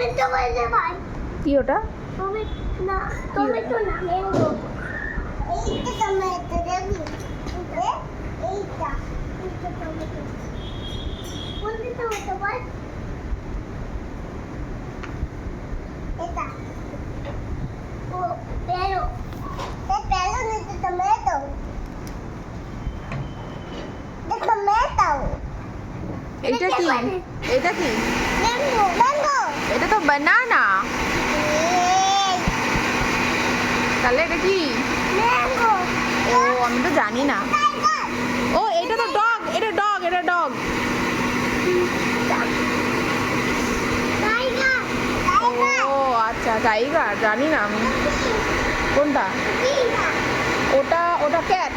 Tomato বলতে ভাই কি ওটা? টমেটো না ম্যাঙ্গো। এইটা টমেটো দেবি এইটা টমেটো কোনটা টমেটো বল এটা ও pero no es tomato de tomato এটা কি? এটা কি? mango এটা তো বানানা। তাহলে এটা কি? mango ও আমি তো জানি না। ও এটা তো ডগ, এটা ডগ, এটা ডগ। tiger ও আচ্ছা, টাইগার জানি না আমি। কোনটা? ওটা ওটা ক্যাট।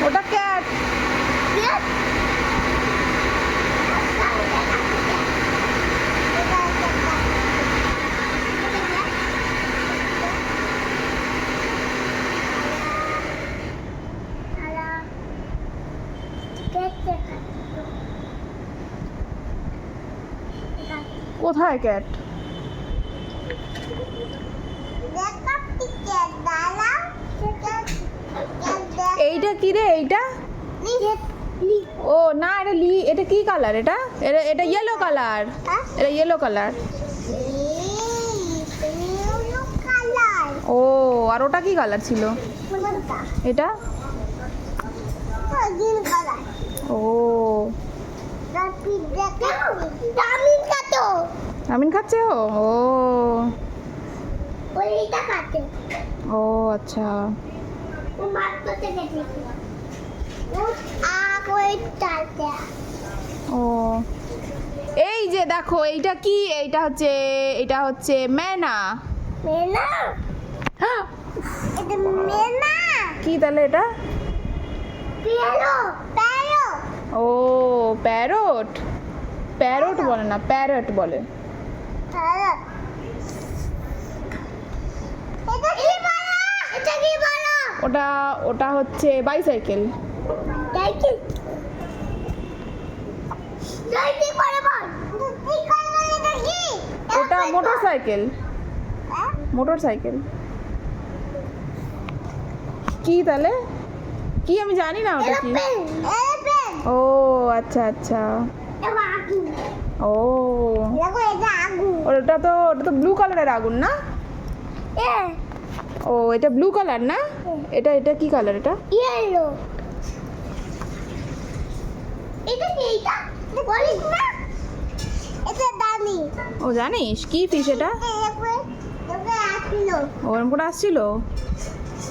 ওটা ক্যাট। কোথায় ক্যাট? এইটা কি রে? এইটা ও না, এটা এটা কি কালার? এটা এটা ইয়েলো কালার। এটা ইয়েলো কালার। ও আর ওটা কি কালার ছিল? এটা ও আমিন খাচ্ছে ও ও আচ্ছা। ও এই যে দেখো, এইটা কি? এটা হচ্ছে মেনা। কি তাহলে এটা? ও প্যারট। প্যারট বলে না, প্যারট বলে। ওটা ওটা হচ্ছে বাইসাইকেল। ওটা মোটর সাইকেল। মোটর সাইকেল কি তাহলে? কি আমি জানি না ওটা কি। ও আচ্ছা আচ্ছা। ও ওটা তো ব্লু কালারের আগুন না? ও এটা ব্লু কালার না? এটা এটা কি কালার? এটা ইয়েলো। এটা কি? এটা বলিস না? এটা দামি। ও জানিস কি ফিশ এটা? ওরম করে আসছিল।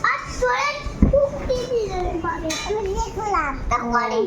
আর তোরে খুব টিভি পাবে। আমি দেখলাম। তা করি।